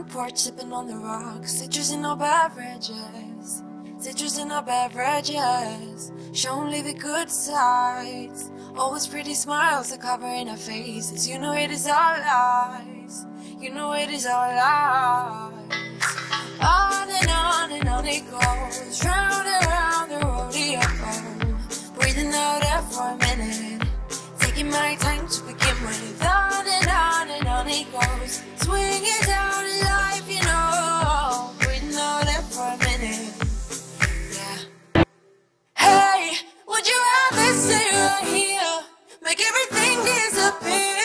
front porch sipping on the rocks, citrus in our beverages, citrus in our beverages. Show only the good sides, always pretty smiles are covering our faces. You know it is all lies, you know it is all lies. On and on it goes, round and round the rodeo. Breathing out air for a minute, taking my time to begin with. On and on it goes, swinging down in life, you know. Breathing out air for a minute, yeah. Hey, would you rather stay right here, make everything disappear?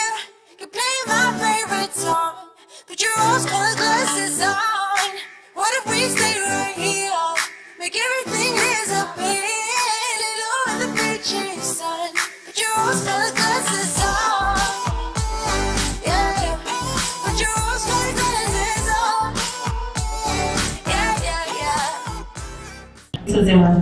Could play my favorite song, put your rose-colored glasses on. What if we stay right here, make everything disappear? Little in the beaching sun, put your rose-colored glasses on. Yeah, put your rose-colored glasses on. Yeah. So Zimmer.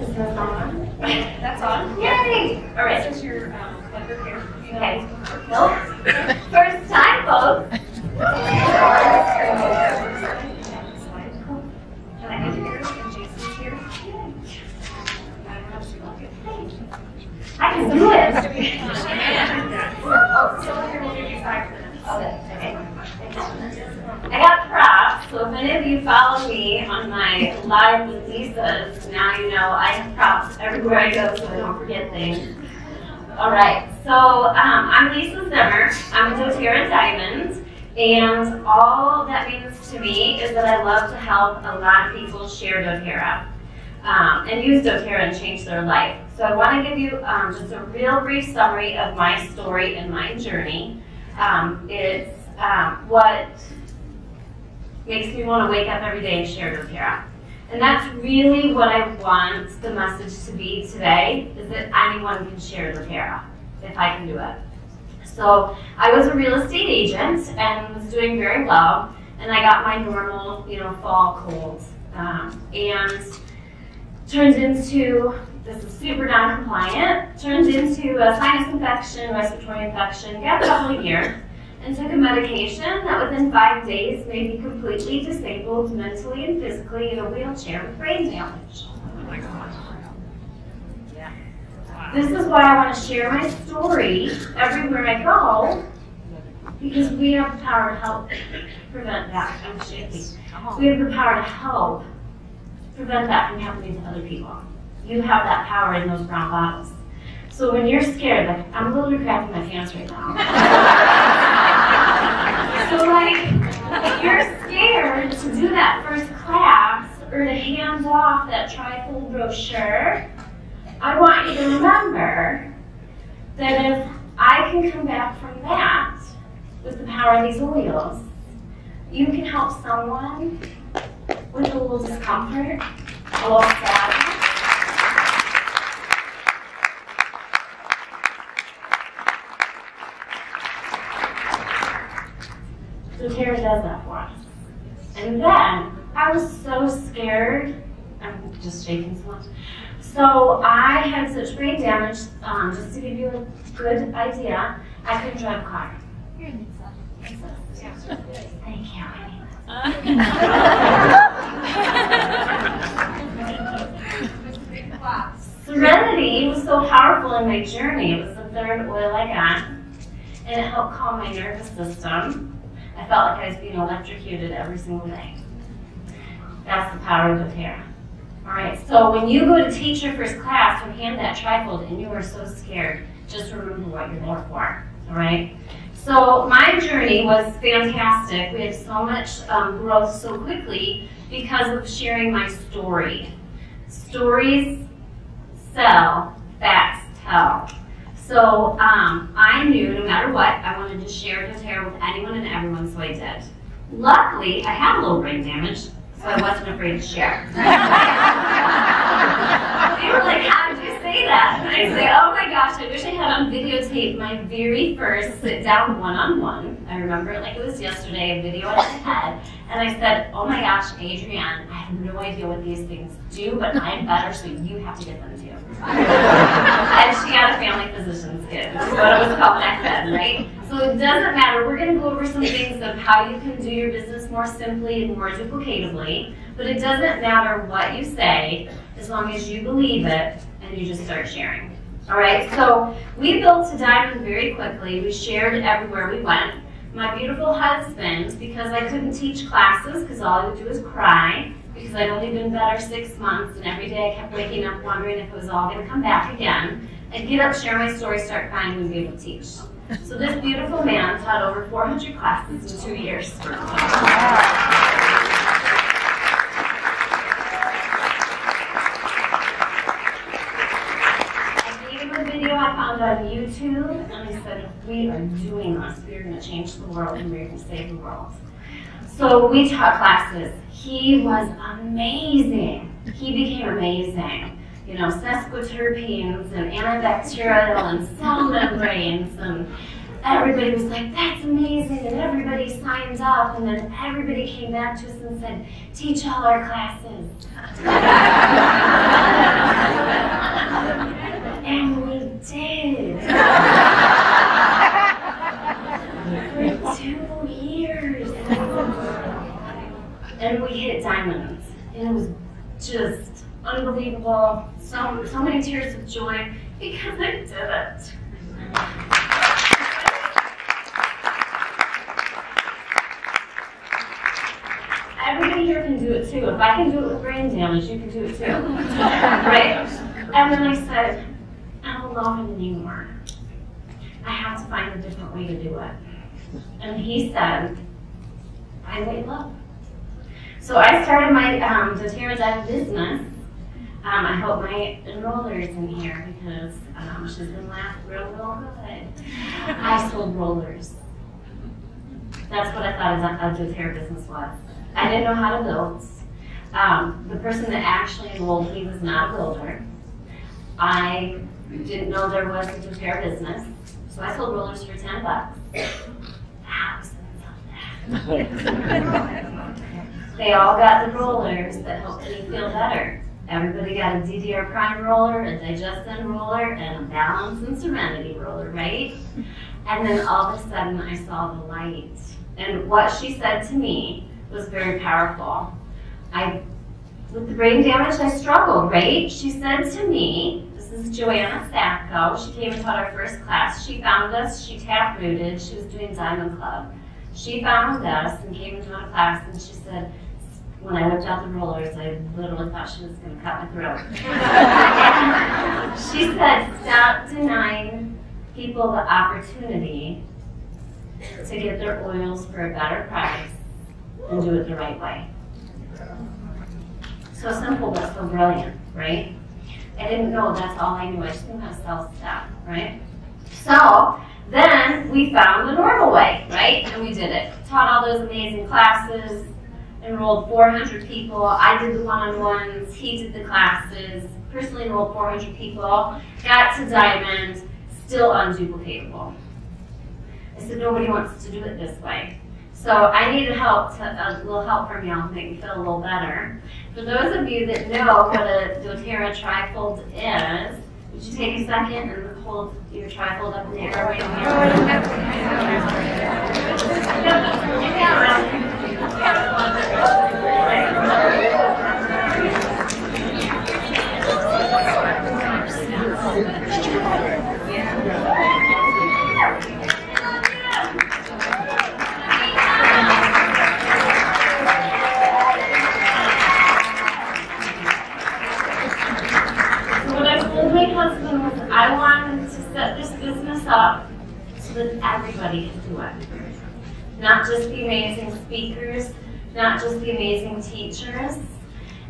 Is that on? That's on. Yay! All right. This is your clever hair. Okay. Nope. First time, folks. Can I get here? And Jason's here. I can do it. Okay. I got props, so if any of you follow me on my live releases, now you know I have props everywhere I go so I don't forget things. Alright, so I'm Lisa Zimmer. I'm a doTERRA Diamond, and all that means to me is that I love to help a lot of people share doTERRA and use doTERRA and change their life. So I want to give you just a real brief summary of my story and my journey. It's what makes me want to wake up every day and share doTERRA. And that's really what I want the message to be today, is that anyone can share doTERRA, if I can do it. So I was a real estate agent and was doing very well, and I got my normal, fall cold. And turned into, this is super non-compliant, turned into a sinus infection, respiratory infection, got it all year, and took a medication that within 5 days made me completely disabled mentally and physically in a wheelchair with brain damage. Oh my God. Yeah. This is why I want to share my story everywhere I go, because we have the power to help prevent that. I'm shaking. We have the power to help prevent that from happening to other people. You have that power in those brown bottles. So when you're scared, like, I'm literally crapping my pants right now. So if you're scared to do that first class or to hand off that trifold brochure, I want you to remember that if I can come back from that with the power of these oils, you can help someone with a little discomfort, a little sadness. doTERRA does that for us. And then, I was so scared, I'm just shaking so much. So I had such brain damage, just to give you a good idea, I couldn't drive a car. You're in Lisa. Thank you. Serenity was so powerful in my journey. It was the third oil I got, and it helped calm my nervous system. I felt like I was being electrocuted every single day. That's the power of doTERRA. Alright, so when you go to teach your first class or hand that trifold and you are so scared, just remember what you're there for. Alright? So my journey was fantastic. We had so much growth so quickly because of sharing my story. Stories sell, facts tell. So I knew no matter what, I wanted to share doTERRA with anyone and everyone, so I did. Luckily, I had a little brain damage, so I wasn't afraid to share. They were like, how did you say that? And I say, oh my gosh, I wish I had on videotape my very first sit-down one-on-one. I remember it like it was yesterday, a video I had. And I said, oh my gosh, Adrienne, I have no idea what these things do, but I'm better, so you have to get them too. And she got a family physician's kit, which is what it was called back then, right? So it doesn't matter. We're going to go over some things of how you can do your business more simply and more duplicatively, but it doesn't matter what you say as long as you believe it and you just start sharing. All right, so we built a diamond very quickly. We shared everywhere we went. My beautiful husband, because I couldn't teach classes because all I would do is cry, because I'd only been better 6 months, and every day I kept waking up wondering if it was all going to come back again. I'd get up, share my story, start crying, and be able to teach. So this beautiful man taught over 400 classes in 2 years. I found on YouTube, and I said, we are doing this. We are going to change the world, and we are going to save the world. So we taught classes. He was amazing. He became amazing. You know, sesquiterpenes and antibacterial and cell membranes, and everybody was like, that's amazing, and everybody signed up, and then everybody came back to us and said, teach all our classes. And we did. For 2 years. And we hit diamonds. And it was just unbelievable. So many tears of joy because I did it. Everybody here can do it too. If I can do it with brain damage, you can do it too. Right? And then I said, I don't love it anymore. I have to find a different way to do it. And he said, find what you love. So I started my doTERRA dive business. I hope my enroller's in here because she's been laughing real good. I sold rollers. That's what I thought a doTERRA business was. I didn't know how to build. The person that actually enrolled me was not a builder. I didn't know there was a doTERRA business, so I sold rollers for $10. Thousands of them. They all got the rollers that helped me feel better. Everybody got a DDR Prime roller, a Digestin roller, and a Balance and Serenity roller, right? And then all of a sudden I saw the light. And what she said to me was very powerful. With the brain damage, I struggled, right? She said to me, this is Joanna Sacco, she came and taught our first class. She found us, she taprooted, she was doing Diamond Club. She found us and came and taught a class, and she said, when I whipped out the rollers, I literally thought she was going to cut my throat. She said, stop denying people the opportunity to get their oils for a better price and do it the right way. So simple, but so brilliant, right? I didn't know that's all I knew. I just knew how to sell stuff, right? So then we found the normal way, right? And we did it. Taught all those amazing classes, enrolled 400 people. I did the one-on-ones, he did the classes, personally enrolled 400 people, got to Diamond, still unduplicatable. I said, nobody wants to do it this way. So I needed help, a little help from y'all to make me feel a little better. For those of you that know what a doTERRA trifold is, would you take a second and hold your trifold up in the air right I wanted to set this business up so that everybody can do it. Not just the amazing speakers, not just the amazing teachers.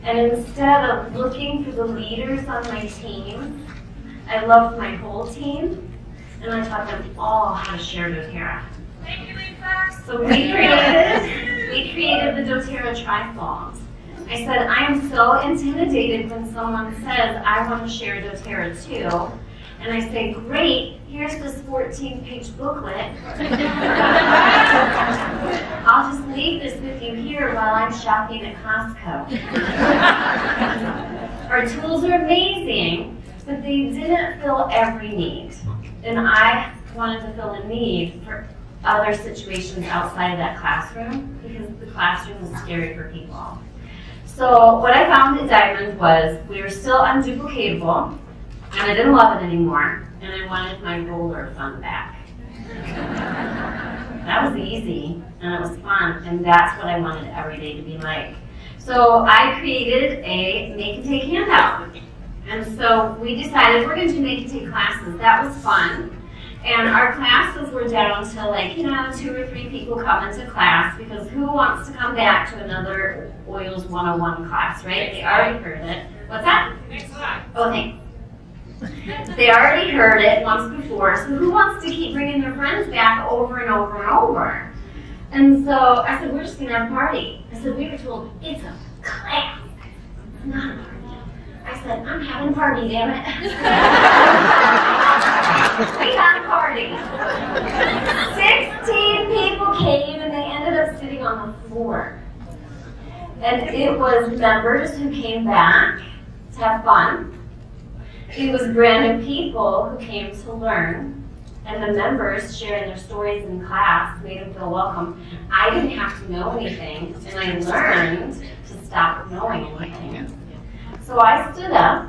And instead of looking for the leaders on my team, I loved my whole team, and I taught them all how to share doTERRA. Thank you, Lisa. So we created the doTERRA trifold. I said, I am so intimidated when someone says, I want to share doTERRA too. And I say, great, here's this 14-page booklet. I'll just leave this with you here while I'm shopping at Costco. Our tools are amazing, but they didn't fill every need. And I wanted to fill a need for other situations outside of that classroom because the classroom was scary for people. So what I found at Diamond was we were still unduplicatable, and I didn't love it anymore, and I wanted my roller fun back. That was easy, and it was fun, and that's what I wanted every day to be like. So I created a make and take handout. And so we decided we're going to do make and take classes. That was fun. And our classes were down to like, 2 or 3 people come into class because who wants to come back to another Oils 101 class, right? They already heard it. What's that? Thanks a lot. Oh, thanks. They already heard it once before, so who wants to keep bringing their friends back over and over and over? And so I said, we're just going to have a party. I said, we were told it's a class, it's not a party. I said, I'm having a party, damn it. We had a party. 16 people came and they ended up sitting on the floor. And it was members who came back to have fun. It was brand new people who came to learn. And the members sharing their stories in class made them feel welcome. I didn't have to know anything, and I learned to stop knowing anything. So I stood up,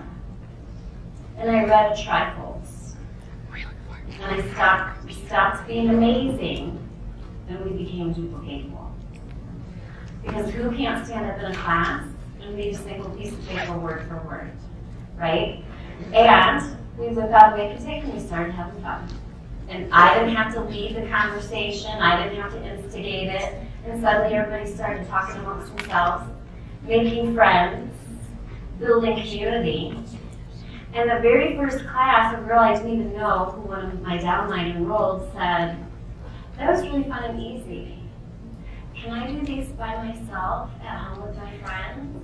and I read a trifolds. And I stopped being amazing, and we became duplicatable. Because who can't stand up in a class and read a single piece of paper word for word, right? And we whipped out a make and take, and we started having fun. And I didn't have to lead the conversation, I didn't have to instigate it, and suddenly everybody started talking amongst themselves, making friends, building community. And the very first class, a girl I didn't even know, who one of my downline enrolled, said, that was really fun and easy. Can I do these by myself at home with my friends?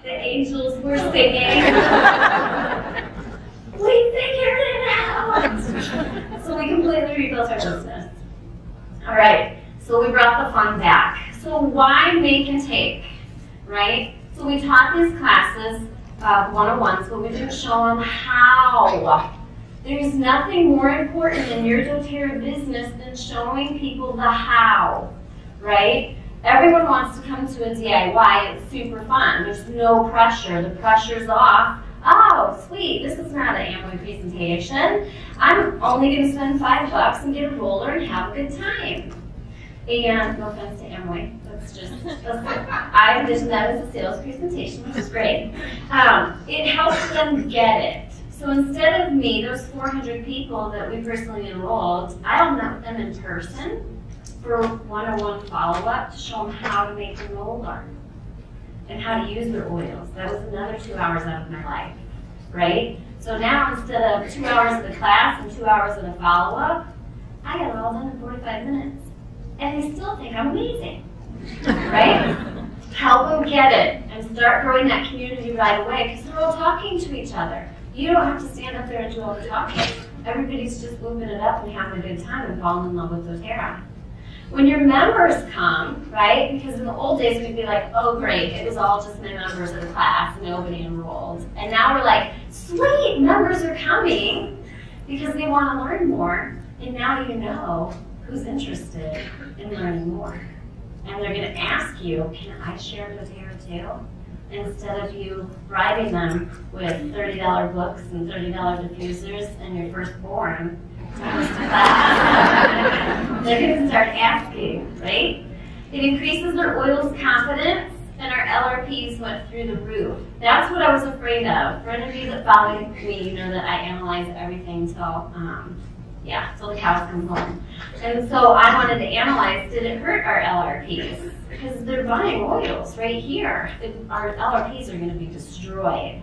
The angels were singing. We figured it out! So we completely rebuilt our business. All right, so we brought the fun back. So why make and take, right? So we taught these classes, 101s, but we didn't show them how. There's nothing more important in your doTERRA business than showing people the how, right? Everyone wants to come to a DIY, it's super fun. There's no pressure, the pressure's off. Oh, sweet, this is not an Amway presentation. I'm only gonna spend $5 and get a roller and have a good time. And no offense to Amway, I envision that as a sales presentation, which is great. It helps them get it. So instead of me, those 400 people that we personally enrolled, I all met with them in person for one-on-one follow-up to show them how to make a roller and how to use their oils. That was another 2 hours out of my life, right? So now instead of 2 hours of the class and 2 hours of the follow-up, I got it all done in 45 minutes. And they still think I'm amazing, right? Help them get it and start growing that community right away because they're all talking to each other. You don't have to stand up there and do all the talking. Everybody's just moving it up and having a good time and falling in love with doTERRA. When your members come, right, because in the old days we'd be like, oh great, it was all just my members of the class, nobody enrolled. And now we're like, sweet, members are coming because they want to learn more. And now you know who's interested in learning more. And they're going to ask you, can I share doTERRA too? Instead of you bribing them with $30 books and $30 diffusers and your firstborn, they're going to start asking, right? It increases their oils confidence, and our LRPs went through the roof. That's what I was afraid of. For any of you that follow me, you know that I analyze everything till the cows come home. And so I wanted to analyze, did it hurt our LRPs? Because they're buying oils right here. Our LRPs are going to be destroyed.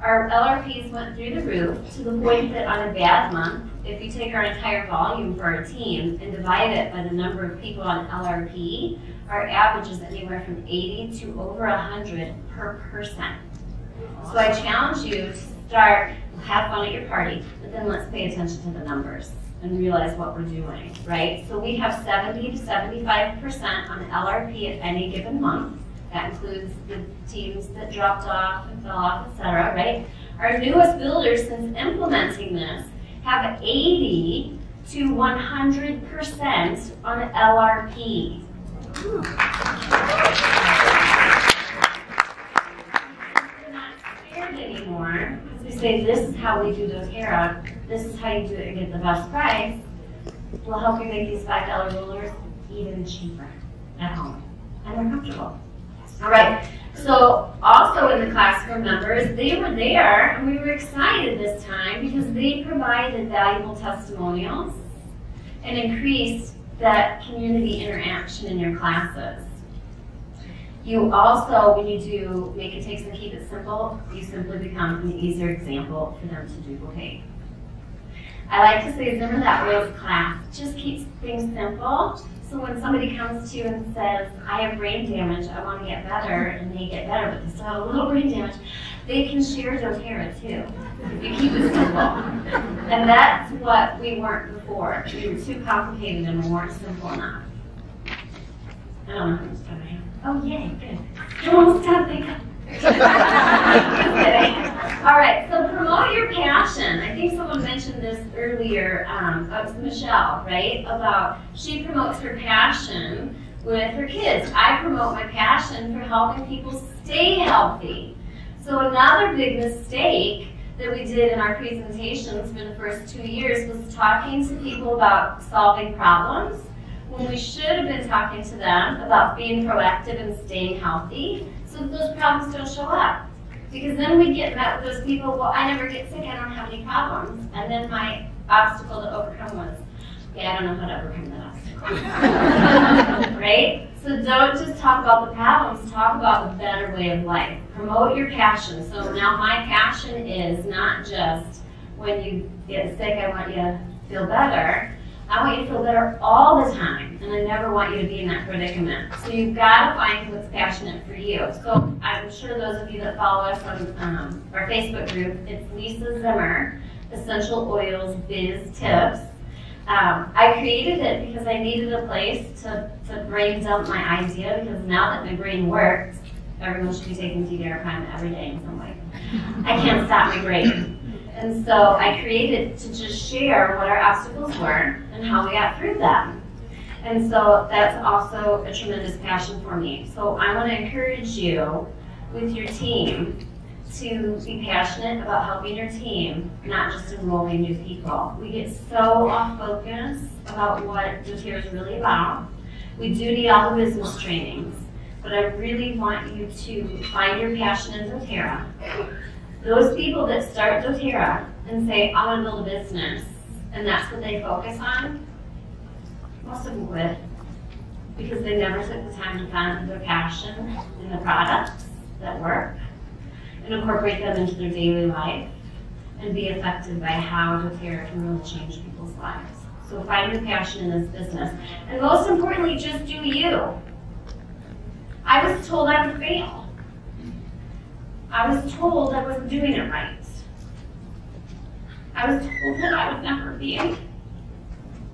Our LRPs went through the roof to the point that on a bad month, if you take our entire volume for our team and divide it by the number of people on LRP, our average is anywhere from 80 to over 100 per person. So I challenge you to start, have fun at your party, but then let's pay attention to the numbers and realize what we're doing, right? So we have 70 to 75% on LRP at any given month. That includes the teams that dropped off and fell off, etc., right? Our newest builders, since implementing this, have 80 to 100% on LRP. We're not scared anymore because we say, this is how we do doTERRA, this is how you do it and get the best price. We'll help you make these $5 rollers even cheaper at home. And they're comfortable. All right, so also in the classroom members, they were there and we were excited this time because they provided valuable testimonials and increased that community interaction in your classes. You also, when you do make it takes and keep it simple, you simply become an easier example for them to duplicate. I like to say Zimmer that way as class. Just keeps things simple. So when somebody comes to you and says, I have brain damage, I want to get better, and they get better, but they still have a little brain damage, they can share doTERRA too, if you keep it simple. And that's what we weren't before. We were too complicated and we weren't simple enough. I don't know how much time I have. Oh, yay, good. I'm almost done, thank God. All right, so promote your passion. I think someone mentioned this earlier, it was Michelle, right? About she promotes her passion with her kids. I promote my passion for helping people stay healthy. So another big mistake that we did in our presentations for the first 2 years was talking to people about solving problems when we should have been talking to them about being proactive and staying healthy so that those problems don't show up. Because then we get met with those people, well, I never get sick, I don't have any problems. And then my obstacle to overcome was, yeah, I don't know how to overcome that obstacle. Right? So don't just talk about the problems, talk about the better way of life. Promote your passion. So now my passion is not just when you get sick, I want you to feel better. I want you to feel better all the time, and I never want you to be in that predicament. So you've got to find what's passionate for you. So I'm sure those of you that follow us on our Facebook group, it's Lisa Zimmer, Essential Oils Biz Tips. I created it because I needed a place to brain dump my idea, because now that my brain works, everyone should be taking doTERRA every day in some way. I can't stop my brain. And so I created to just share what our obstacles were and how we got through them. And so that's also a tremendous passion for me. So I want to encourage you with your team to be passionate about helping your team, not just enrolling new people. We get so off focus about what doTERRA is really about. We do need all the business trainings, but I really want you to find your passion in doTERRA. Those people that start doTERRA and say, I want to build a business, and that's what they focus on, most of them quit because they never took the time to find their passion in the products that work and incorporate them into their daily life and be affected by how doTERRA can really change people's lives. So find your passion in this business. And most importantly, just do you. I was told I would fail. I was told I wasn't doing it right. I was told that I would never be in,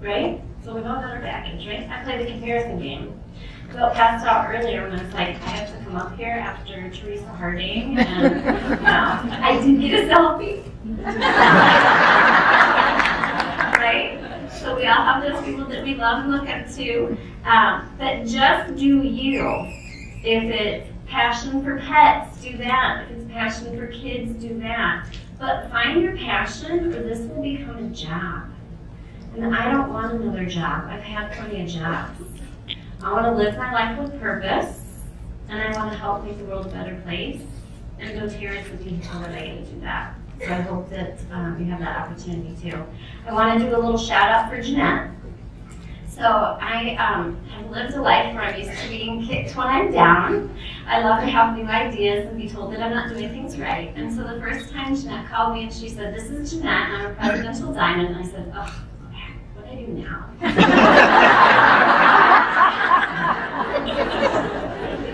right? So we all got our baggage, right? I played the comparison game. Bill passed out earlier when I was like, I have to come up here after Teresa Harding, and I did get a selfie. Right? So we all have those people that we love and look up to. But just do you. If it's passion for pets, do that. If it's passion for kids, do that. But find your passion, or this will become a job. And I don't want another job. I've had plenty of jobs. I want to live my life with purpose, and I want to help make the world a better place. And doTERRA is the vehicle that I get to do that. So I hope that you have that opportunity too. I want to do a little shout out for Jeanette. So I have lived a life where I'm used to being kicked when I'm down. I love to have new ideas and be told that I'm not doing things right. And so the first time Jeanette called me and she said, this is Jeanette, and I'm a presidential diamond, and I said, oh, what do I do now?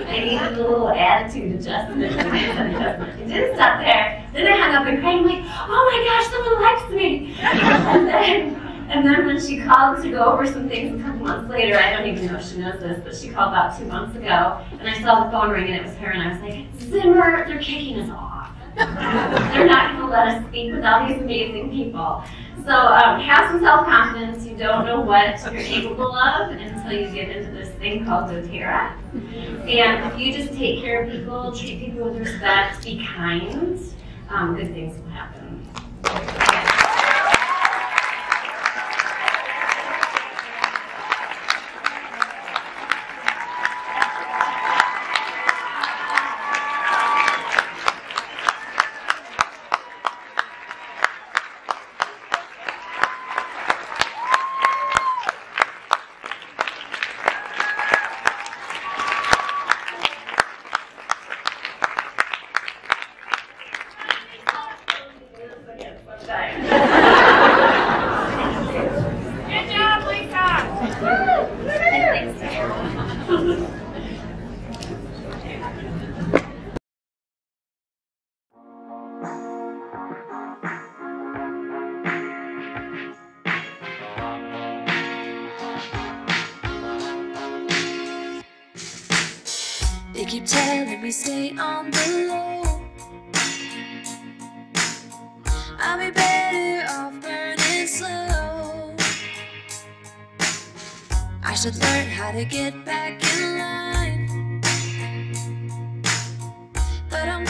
I needed a little attitude adjustment. It didn't stop there. Then I hung up and cried. I'm like, oh my gosh, someone likes me. And then And then when she called to go over some things a couple months later, I don't even know if she knows this, but she called about 2 months ago, and I saw the phone ring and it was her, and I was like, Zimmer, they're kicking us off. They're not going to let us speak with all these amazing people. So have some self-confidence. You don't know what you're capable of until you get into this thing called doTERRA. And if you just take care of people, treat people with respect, be kind, good things will happen. Good job, Lisa! They keep telling me stay on the low. I'll be better off burning slow. I should learn how to get back in line, but I'm